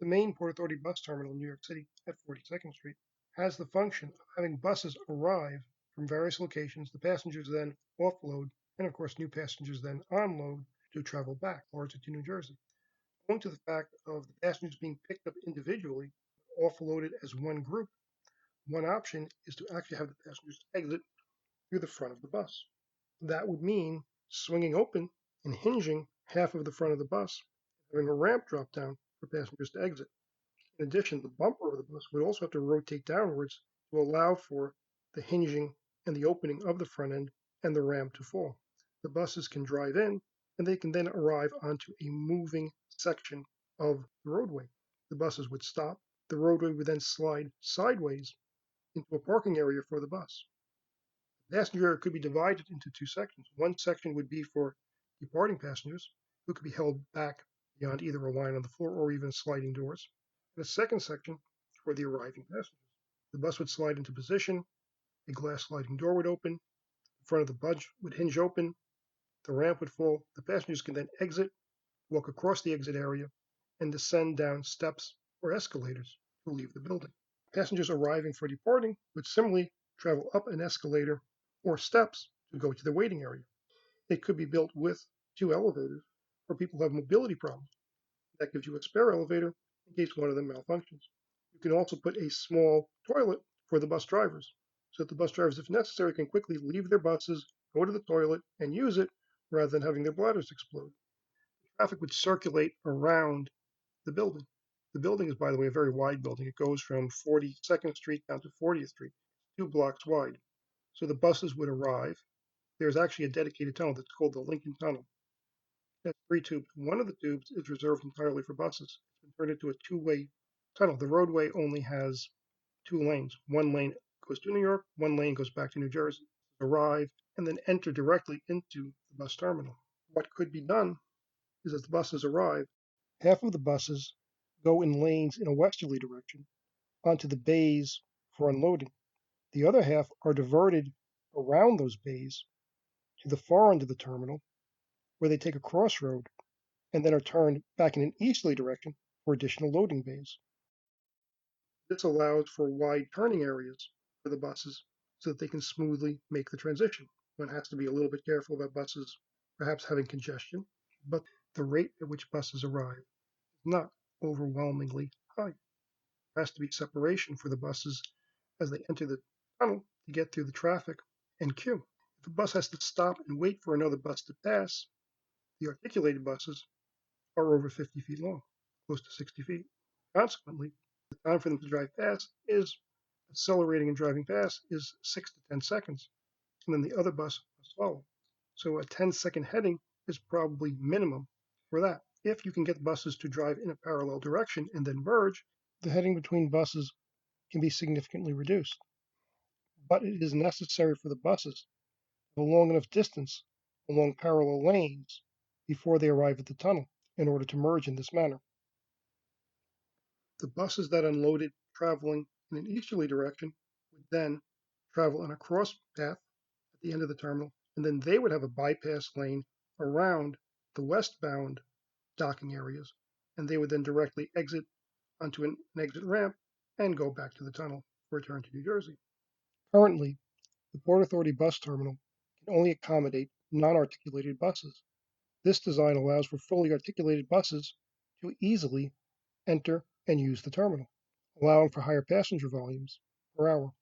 The main Port Authority bus terminal in New York City at 42nd Street has the function of having buses arrive from various locations. The passengers then offload, and of course, new passengers then onload to travel back largely to New Jersey. Owing to the fact of the passengers being picked up individually, offloaded as one group, one option is to actually have the passengers exit through the front of the bus. That would mean swinging open and hinging half of the front of the bus, having a ramp drop down for passengers to exit. In addition, the bumper of the bus would also have to rotate downwards to allow for the hinging and the opening of the front end and the ramp to fall. The buses can drive in, and they can then arrive onto a moving section of the roadway. The buses would stop. The roadway would then slide sideways into a parking area for the bus. The passenger area could be divided into two sections. One section would be for departing passengers who could be held back beyond either a line on the floor or even sliding doors, and a second section for the arriving passengers. The bus would slide into position, a glass sliding door would open, the front of the bus would hinge open, the ramp would fall, the passengers can then exit, walk across the exit area, and descend down steps or escalators to leave the building. Passengers arriving for departing would similarly travel up an escalator or steps to go to the waiting area. It could be built with two elevators for people who have mobility problems. That gives you a spare elevator in case one of them malfunctions. You can also put a small toilet for the bus drivers, so that the bus drivers, if necessary, can quickly leave their buses, go to the toilet, and use it rather than having their bladders explode. Traffic would circulate around the building. The building is, by the way, a very wide building. It goes from 42nd Street down to 40th Street, 2 blocks wide. So the buses would arrive. There's actually a dedicated tunnel that's called the Lincoln Tunnel. It has 3 tubes. One of the tubes is reserved entirely for buses. It's been turned into a two-way tunnel. The roadway only has 2 lanes. One lane goes to New York, one lane goes back to New Jersey. Arrive and then enter directly into the bus terminal. What could be done is as the buses arrive, half of the buses go in lanes in a westerly direction onto the bays for unloading. The other half are diverted around those bays to the far end of the terminal, where they take a crossroad and then are turned back in an easterly direction for additional loading bays. This allows for wide turning areas for the buses so that they can smoothly make the transition. One has to be a little bit careful about buses perhaps having congestion, but the rate at which buses arrive is not overwhelmingly high. There has to be separation for the buses as they enter the tunnel to get through the traffic and queue. If a bus has to stop and wait for another bus to pass, the articulated buses are over 50 feet long, close to 60 feet. Consequently, the time for them to drive past is accelerating and driving past is 6 to 10 seconds, and then the other bus must follow. So a 10-second heading is probably minimum for that. If you can get buses to drive in a parallel direction and then merge, the heading between buses can be significantly reduced. But it is necessary for the buses to have a long enough distance along parallel lanes before they arrive at the tunnel in order to merge in this manner. The buses that unloaded traveling in an easterly direction would then travel on a cross path at the end of the terminal, and then they would have a bypass lane around the westbound docking areas, and they would then directly exit onto an exit ramp and go back to the tunnel for return to New Jersey. Currently, the Port Authority bus terminal can only accommodate non-articulated buses. This design allows for fully articulated buses to easily enter and use the terminal, allowing for higher passenger volumes per hour.